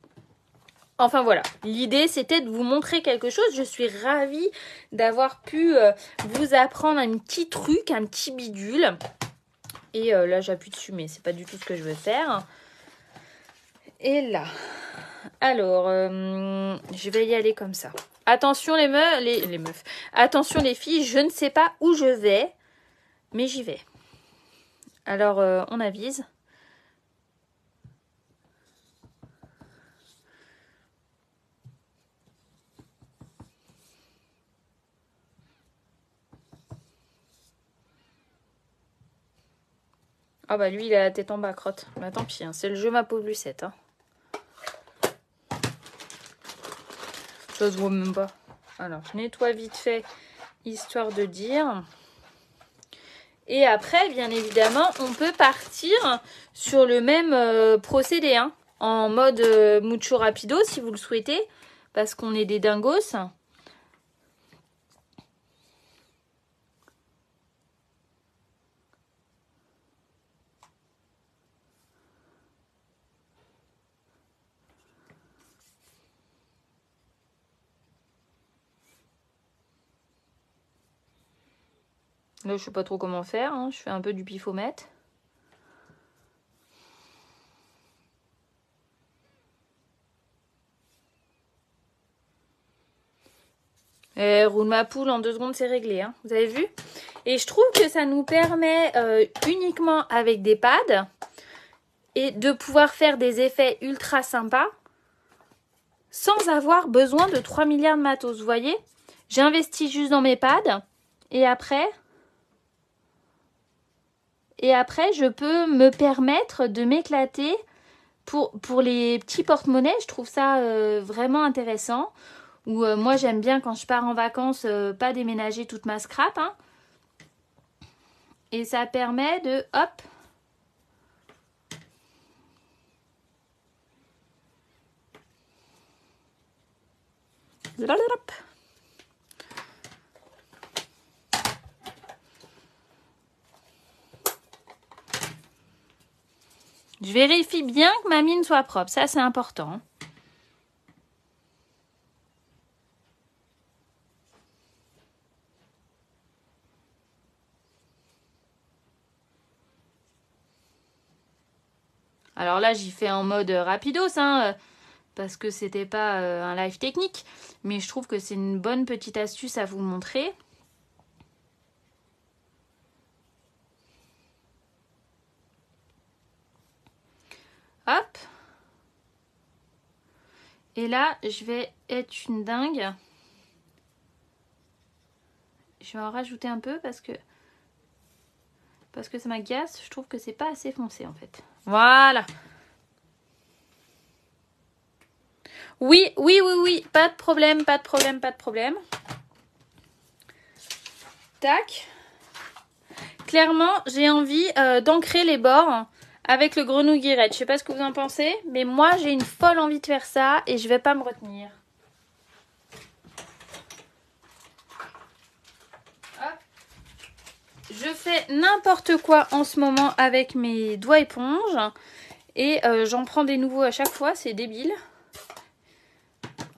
Enfin voilà, l'idée c'était de vous montrer quelque chose. Je suis ravie d'avoir pu vous apprendre un petit truc, un petit bidule. Et là j'appuie dessus mais c'est pas du tout ce que je veux faire. Et là, alors, je vais y aller comme ça. Attention les meufs, attention les filles, je ne sais pas où je vais, mais j'y vais. Alors, on avise. Ah bah lui, il a la tête en bas, crotte. Bah tant pis, hein, c'est le jeu ma pauvre Lucette. Hein. Ça se voit même pas. Alors, je nettoie vite fait, histoire de dire... Et après, bien évidemment, on peut partir sur le même procédé, hein, en mode mucho rapido si vous le souhaitez, parce qu'on est des dingos. Là, je sais pas trop comment faire, hein. Je fais un peu du pifomètre. Roule ma poule, en 2 secondes c'est réglé, hein. Vous avez vu? Et je trouve que ça nous permet uniquement avec des pads et de pouvoir faire des effets ultra sympas sans avoir besoin de 3 milliards de matos. Vous voyez? J'investis juste dans mes pads et après, je peux me permettre de m'éclater pour les petits porte-monnaies. Je trouve ça vraiment intéressant. Ou moi j'aime bien quand je pars en vacances pas déménager toute ma scrap, hein. Et ça permet de hop, je vérifie bien que ma mine soit propre, ça c'est important. Alors là, j'y fais en mode rapidos, hein, parce que c'était pas un live technique. Mais je trouve que c'est une bonne petite astuce à vous montrer. Hop. Et là, je vais être une dingue. Je vais en rajouter un peu parce que ça m'agace. Je trouve que c'est pas assez foncé en fait. Voilà. Oui, pas de problème, pas de problème, pas de problème. Tac. Clairement, j'ai envie d'ancrer les bords avec le grenouille guirette. Je sais pas ce que vous en pensez, mais moi, j'ai une folle envie de faire ça et je vais pas me retenir. Hop. Je fais n'importe quoi en ce moment avec mes doigts éponges et j'en prends des nouveaux à chaque fois, c'est débile.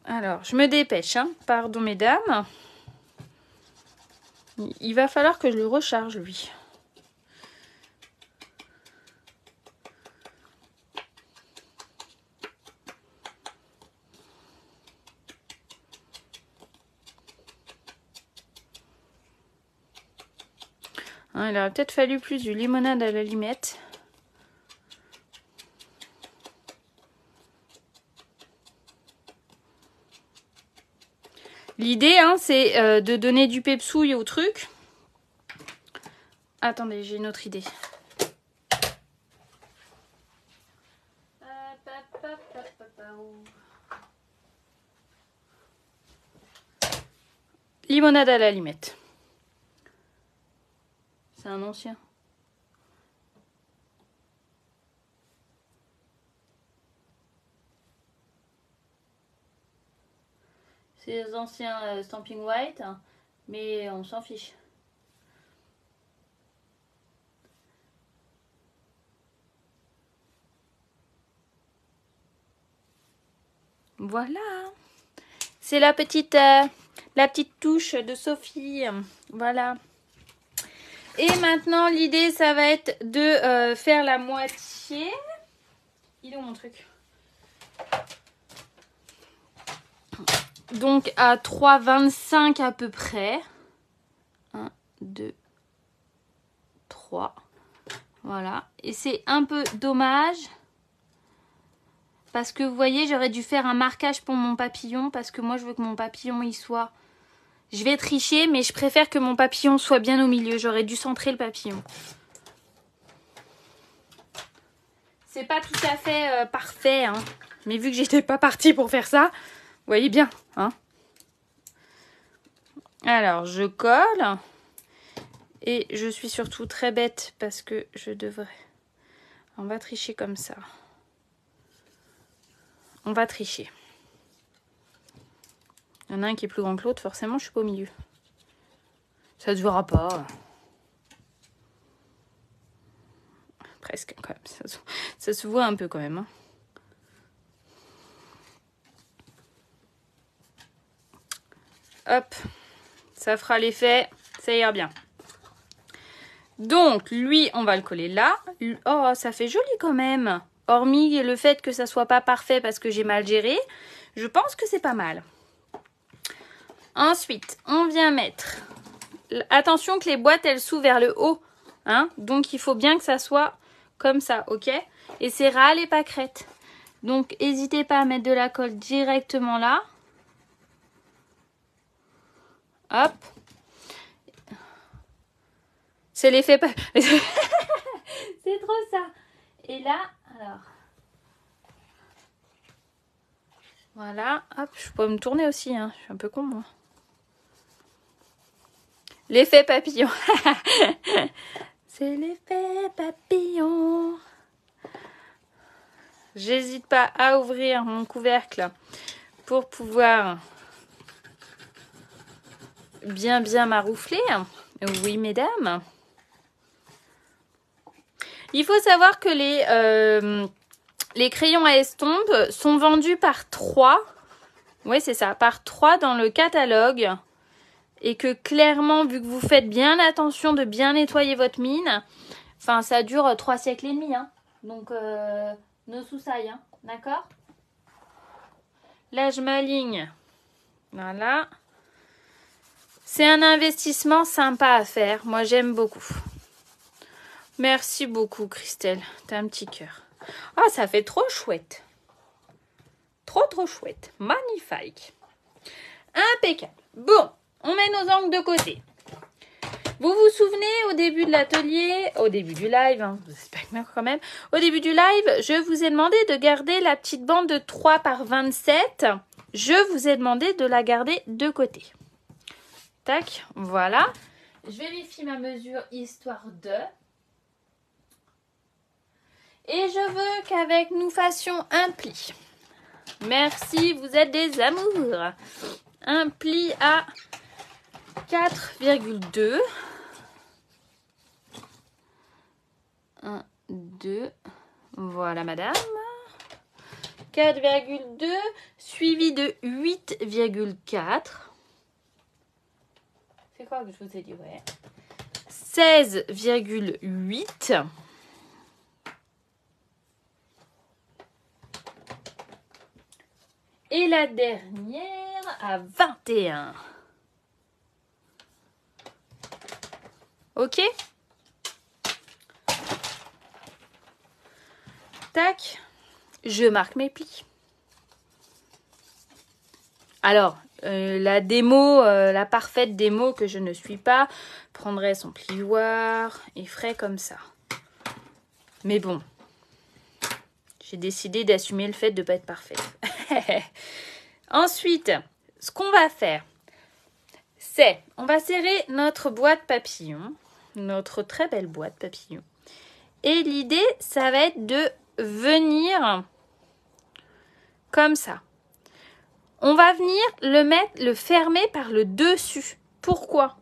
Alors, je me dépêche, hein. Pardon mesdames. Il va falloir que je le recharge, lui. Hein, il aurait peut-être fallu plus du limonade à la limette. L'idée, hein, c'est de donner du pepsouille au truc. Attendez, j'ai une autre idée. Limonade à la limette. C'est un ancien. C'est les anciens Stamping White, hein, mais on s'en fiche. Voilà. C'est la petite touche de Sophie. Voilà. Et maintenant, l'idée, ça va être de faire la moitié. Il est où mon truc? Donc à 3,25 à peu près. 1, 2, 3. Voilà. Et c'est un peu dommage. Parce que vous voyez, j'aurais dû faire un marquage pour mon papillon. Parce que moi, je veux que mon papillon, il soit... Je vais tricher, mais je préfère que mon papillon soit bien au milieu. J'aurais dû centrer le papillon. C'est pas tout à fait parfait, hein. Mais vu que j'étais pas partie pour faire ça, vous voyez bien, hein. Alors, je colle. Et je suis surtout très bête parce que je devrais... On va tricher comme ça. On va tricher. Il y en a un qui est plus grand que l'autre, forcément, je suis pas au milieu. Ça se verra pas. Presque, quand même. Ça se voit un peu, quand même, hein. Hop. Ça fera l'effet. Ça ira bien. Donc, lui, on va le coller là. Oh, ça fait joli, quand même. Hormis le fait que ça soit pas parfait parce que j'ai mal géré, je pense que c'est pas mal. Ensuite, on vient mettre... Attention que les boîtes, elles s'ouvrent vers le haut. Hein, donc, il faut bien que ça soit comme ça, ok? Et c'est ras les pâquerettes. Donc, n'hésitez pas à mettre de la colle directement là. Hop. C'est l'effet... C'est trop ça. Et là, alors... Voilà, hop, je peux me tourner aussi, hein. Je suis un peu con, moi. L'effet papillon. C'est l'effet papillon. J'hésite pas à ouvrir mon couvercle pour pouvoir bien maroufler. Oui, mesdames. Il faut savoir que les crayons à estompe sont vendus par 3. Oui, c'est ça, par 3 dans le catalogue. Et que clairement, vu que vous faites bien attention de bien nettoyer votre mine, enfin, ça dure 3 siècles et demi. Hein. Donc, nos soussailles, hein, d'accord? Là, je m'aligne. Voilà. C'est un investissement sympa à faire. Moi, j'aime beaucoup. Merci beaucoup, Christelle. T'as un petit cœur. Ah, ça fait trop chouette. Trop chouette. Magnifique. Impeccable. Bon. On met nos angles de côté. Vous vous souvenez au début de l'atelier, au début du live, hein, j'espère que quand même, au début du live, je vous ai demandé de garder la petite bande de 3 par 27. Je vous ai demandé de la garder de côté. Tac, voilà. Je vérifie ma mesure histoire de. Et je veux qu'avec nous fassions un pli. Merci, vous êtes des amours. Un pli à 4,2. 1, 2. Voilà, madame. 4,2 suivi de 8,4. C'est quoi que je vous ai dit? Ouais. 16,8. Et la dernière à 21. Ok? Tac. Je marque mes plis. Alors, la démo, la parfaite démo que je ne suis pas, prendrait son plioir et ferait comme ça. Mais bon, j'ai décidé d'assumer le fait de ne pas être parfaite. Ensuite, ce qu'on va faire, c'est, on va serrer notre boîte papillon, notre très belle boîte papillon. Et l'idée, ça va être de venir comme ça. On va venir le fermer par le dessus. Pourquoi?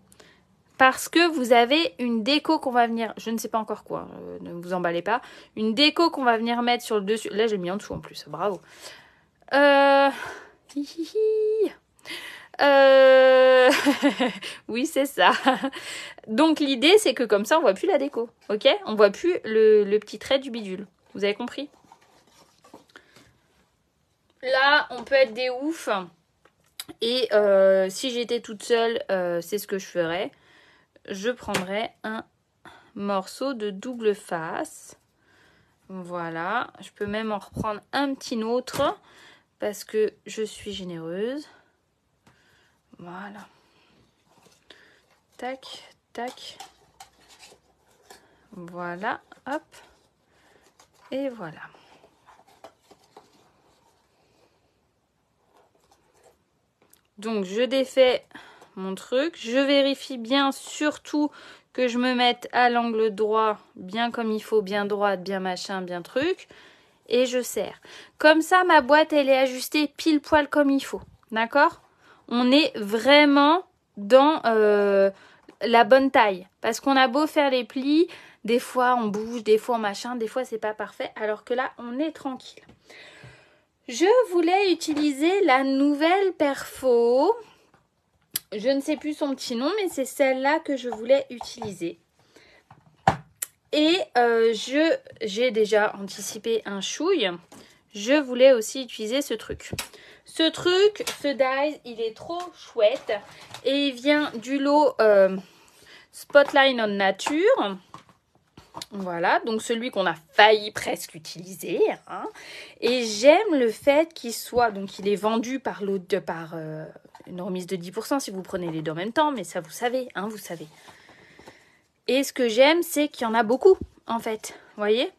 Parce que vous avez une déco qu'on va venir, je ne sais pas encore quoi, ne vous emballez pas, une déco qu'on va venir mettre sur le dessus. Là, j'ai mis en dessous en plus, bravo. Oui, c'est ça. Donc, l'idée, c'est que comme ça, on voit plus la déco, ok? On voit plus le petit trait du bidule. Vous avez compris? Là, on peut être des oufs. Et si j'étais toute seule, c'est ce que je ferais. Je prendrais un morceau de double face. Voilà. Je peux même en reprendre un petit autre parce que je suis généreuse. Voilà. Tac, tac. Voilà. Hop. Et voilà. Donc, je défais mon truc. Je vérifie bien surtout que je me mette à l'angle droit, bien comme il faut, bien droite, bien machin, bien truc. Et je serre. Comme ça, ma boîte, elle est ajustée pile poil comme il faut. D'accord? On est vraiment dans la bonne taille. Parce qu'on a beau faire les plis, des fois on bouge, des fois machin, des fois c'est pas parfait. Alors que là, on est tranquille. Je voulais utiliser la nouvelle Perfo. Je ne sais plus son petit nom, mais c'est celle-là que je voulais utiliser. Et j'ai déjà anticipé un chouille. je voulais aussi utiliser ce truc. Ce truc, ce dies, il est trop chouette. Et il vient du lot Spotlight on Nature. Voilà, donc celui qu'on a failli presque utiliser. Hein. Et j'aime le fait qu'il soit, donc il est vendu par une remise de 10% si vous prenez les deux en même temps, mais ça vous savez, hein, vous savez. Et ce que j'aime, c'est qu'il y en a beaucoup, en fait. Vous voyez?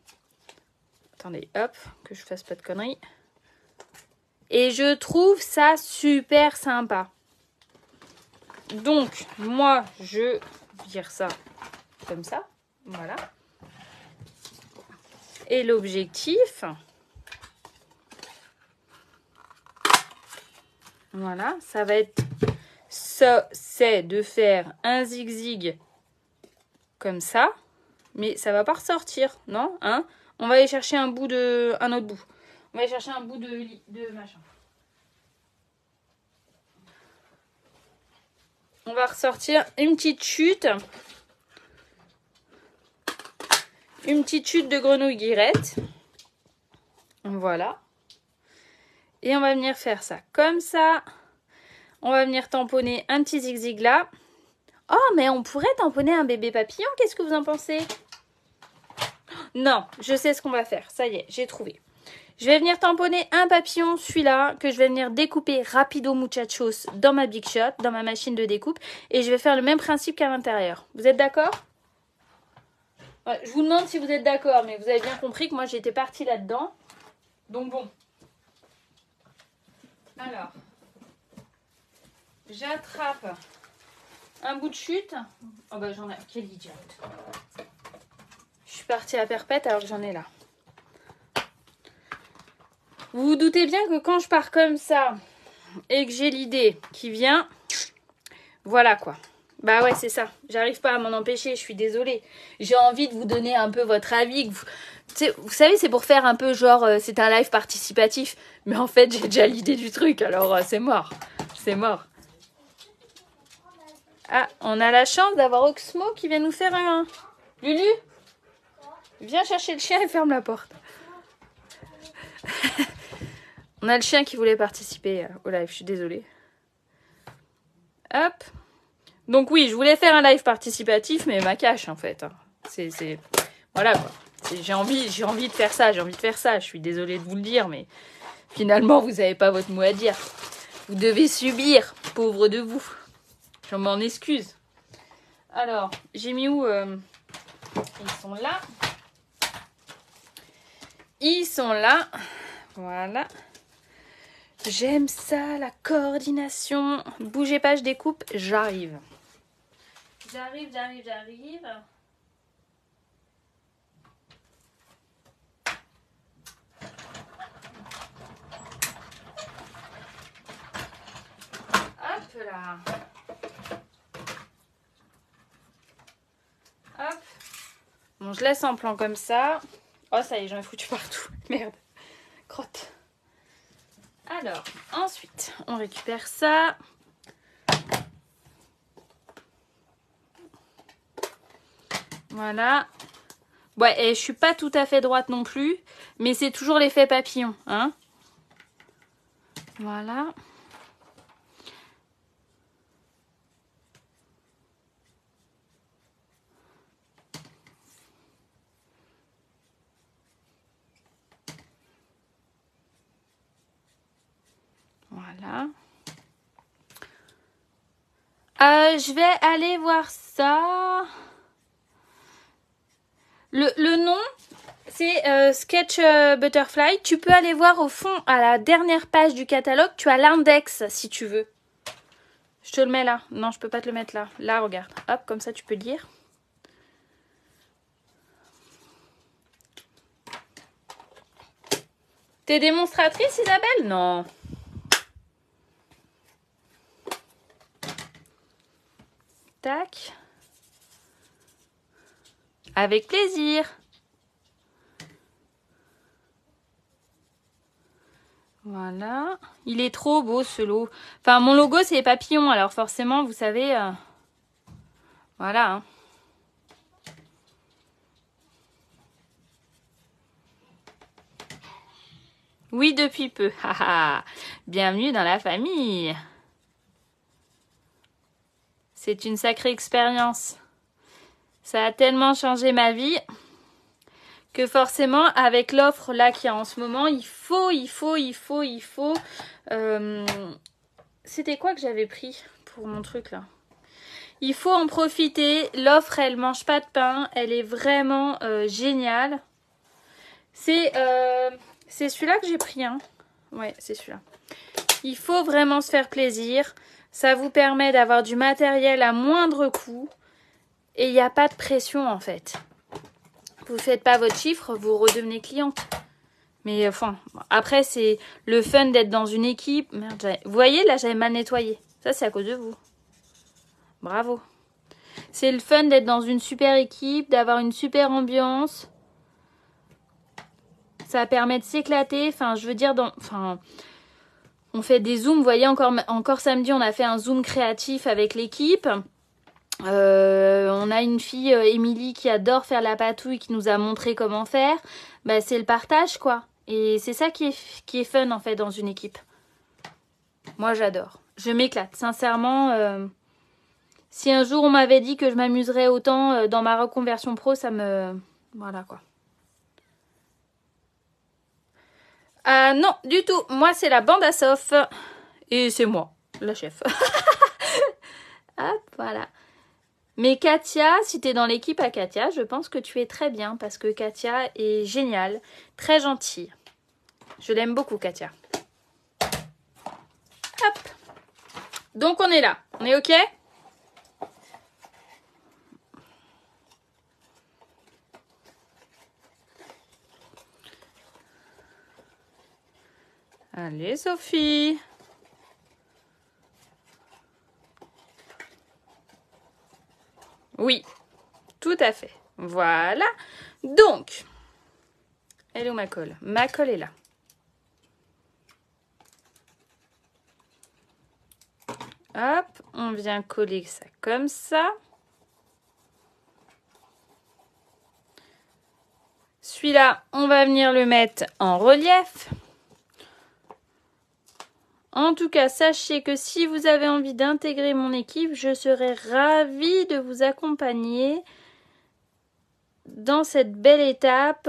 Attendez, hop, que je fasse pas de conneries. Et je trouve ça super sympa. Donc, moi, je vire ça comme ça. Voilà. Et l'objectif, voilà, ça va être, ça, c'est de faire un zigzag comme ça. Mais ça va pas ressortir, non? Hein? On va aller chercher un autre bout. On va aller chercher un bout de machin. On va ressortir une petite chute. Une petite chute de grenouille guirette. Voilà. Et on va venir faire ça comme ça. On va venir tamponner un petit zigzag là. Oh, mais on pourrait tamponner un bébé papillon. Qu'est-ce que vous en pensez? Non, je sais ce qu'on va faire. Ça y est, j'ai trouvé. Je vais venir tamponner un papillon, celui-là, que je vais venir découper rapido muchachos dans ma Big Shot, dans ma machine de découpe. Et je vais faire le même principe qu'à l'intérieur. Vous êtes d'accord? Ouais, je vous demande si vous êtes d'accord, mais vous avez bien compris que moi j'étais partie là-dedans. Donc bon. Alors, j'attrape un bout de chute. Oh bah j'en ai... Quelle idiote. Je suis partie à perpète alors que j'en ai là. Vous vous doutez bien que quand je pars comme ça et que j'ai l'idée qui vient, voilà quoi. Bah ouais, c'est ça. J'arrive pas à m'en empêcher, je suis désolée. J'ai envie de vous donner un peu votre avis. Vous savez, c'est pour faire un peu genre, c'est un live participatif. Mais en fait, j'ai déjà l'idée du truc, alors c'est mort. C'est mort. Ah, on a la chance d'avoir Oxmo qui vient nous faire un... Lulu, viens chercher le chien et ferme la porte. On a le chien qui voulait participer au live, je suis désolée. Hop. Donc oui, je voulais faire un live participatif, mais ma cache en fait. C'est... Voilà quoi. J'ai envie de faire ça, Je suis désolée de vous le dire, mais finalement, vous n'avez pas votre mot à dire. Vous devez subir, pauvre de vous. Je m'en excuse. Alors, j'ai mis où ils sont là. Ils sont là. Voilà. J'aime ça, la coordination. Bougez pas, je découpe, j'arrive. J'arrive. Hop là. Hop. Bon, je laisse en plan comme ça. Oh, ça y est, j'en ai foutu partout. Merde. Crotte. Alors, ensuite, on récupère ça. Voilà. Ouais, et je suis pas tout à fait droite non plus, mais c'est toujours l'effet papillon, hein. Voilà. Voilà. Je vais aller voir ça. Le nom, c'est Sketch Butterfly. Tu peux aller voir au fond, à la dernière page du catalogue. Tu as l'index, si tu veux. Je te le mets là. Non, je peux pas te le mettre là. Là, regarde. Hop, comme ça, tu peux lire. T'es démonstratrice, Isabelle? Non. Tac. Avec plaisir. Voilà. Il est trop beau ce lot. Enfin, mon logo, c'est les papillons. Alors forcément, vous savez... Voilà. Hein. Oui, depuis peu. Haha. Bienvenue dans la famille. C'est une sacrée expérience. Ça a tellement changé ma vie que forcément, avec l'offre là qu'il y a en ce moment, il faut. C'était quoi que j'avais pris pour mon truc là? Il faut en profiter. L'offre, elle mange pas de pain. Elle est vraiment géniale. C'est celui-là que j'ai pris. Hein. Ouais, c'est celui-là. Il faut vraiment se faire plaisir. Ça vous permet d'avoir du matériel à moindre coût. Et il n'y a pas de pression en fait. Vous ne faites pas votre chiffre, vous redevenez cliente. Mais enfin, après c'est le fun d'être dans une équipe. Merde, vous voyez là, j'avais mal nettoyé. Ça c'est à cause de vous. Bravo. C'est le fun d'être dans une super équipe, d'avoir une super ambiance. Ça permet de s'éclater. Enfin, je veux dire, on fait des zooms. Vous voyez, encore samedi, on a fait un zoom créatif avec l'équipe. On a une fille, Émilie, qui adore faire la patouille, qui nous a montré comment faire. Bah, c'est le partage, quoi. Et c'est ça qui est fun, en fait, dans une équipe. Moi, j'adore. Je m'éclate. Sincèrement, si un jour on m'avait dit que je m'amuserais autant dans ma reconversion pro, ça me... Voilà, quoi. Non, du tout. Moi, c'est la bande à Sof. Et c'est moi, la chef. Hop, voilà. Mais Katia, si tu es dans l'équipe à Katia, je pense que tu es très bien parce que Katia est géniale, très gentille. Je l'aime beaucoup, Katia. Hop. Donc, on est là. On est OK? Allez, Sophie. Oui, tout à fait. Voilà. Donc, elle est où ma colle? Ma colle est là. Hop, on vient coller ça comme ça. Celui-là, on va venir le mettre en relief. En tout cas, sachez que si vous avez envie d'intégrer mon équipe, je serai ravie de vous accompagner dans cette belle étape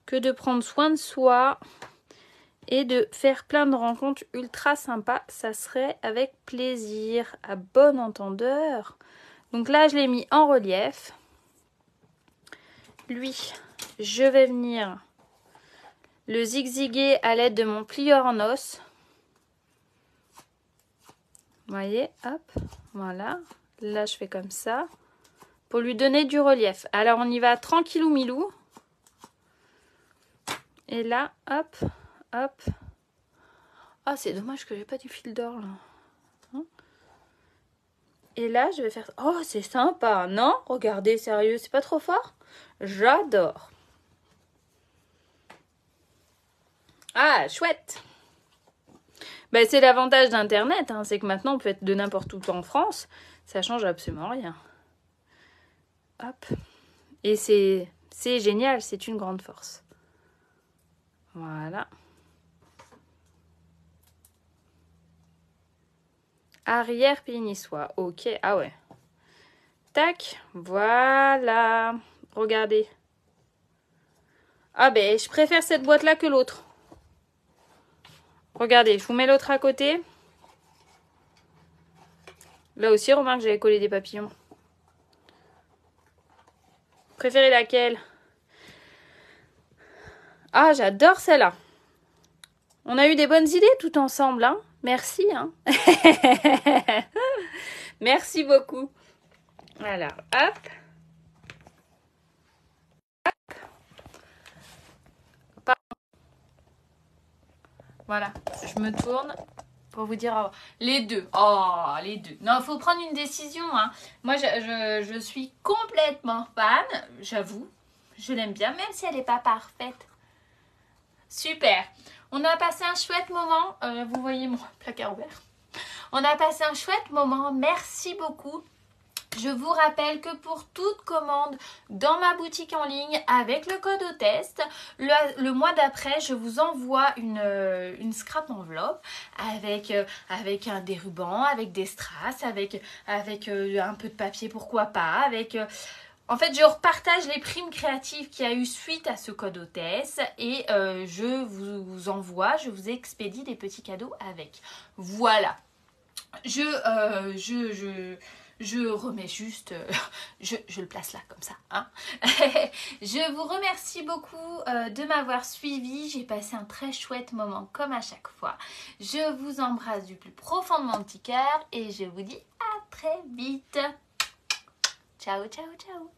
que de prendre soin de soi et de faire plein de rencontres ultra sympas. Ça serait avec plaisir, à bon entendeur. Donc là, je l'ai mis en relief. Lui, je vais venir le zigzaguer à l'aide de mon plieur en os. Vous voyez, hop, voilà. Là, je fais comme ça pour lui donner du relief. Alors, on y va tranquillou milou. Et là, hop, hop. Ah, c'est dommage que j'ai pas du fil d'or, là. Hein? Et là, je vais faire... Oh, c'est sympa, non? Regardez, sérieux, c'est pas trop fort? J'adore. Ah, chouette. Ben, c'est l'avantage d'Internet, hein, c'est que maintenant on peut être de n'importe où en France. Ça change absolument rien. Hop. Et c'est génial, c'est une grande force. Voilà. Arrière pied niçois. Ok, ah ouais. Tac, voilà. Regardez. Ah ben, je préfère cette boîte-là que l'autre. Regardez, je vous mets l'autre à côté. Là aussi, remarque que j'avais collé des papillons. Préférez laquelle? Ah, j'adore celle-là. On a eu des bonnes idées tout ensemble, hein? Merci, hein? Merci beaucoup. Alors, hop. Voilà, je me tourne pour vous dire oh, les deux. Oh, les deux. Non, il faut prendre une décision. Hein. Moi, je suis complètement fan, j'avoue. Je l'aime bien, même si elle n'est pas parfaite. Super. On a passé un chouette moment. Vous voyez mon placard ouvert. On a passé un chouette moment. Merci beaucoup. Je vous rappelle que pour toute commande dans ma boutique en ligne avec le code hôtesse, le mois d'après, je vous envoie une scrap enveloppe avec des rubans, avec des strass, avec un peu de papier, pourquoi pas, en fait, je repartage les primes créatives qu'il y a eu suite à ce code hôtesse et je vous envoie, je vous expédie des petits cadeaux avec. Voilà. Je remets juste, je le place là comme ça. Hein. Je vous remercie beaucoup de m'avoir suivi. J'ai passé un très chouette moment comme à chaque fois. Je vous embrasse du plus profond de mon petit cœur et je vous dis à très vite. Ciao, ciao, ciao.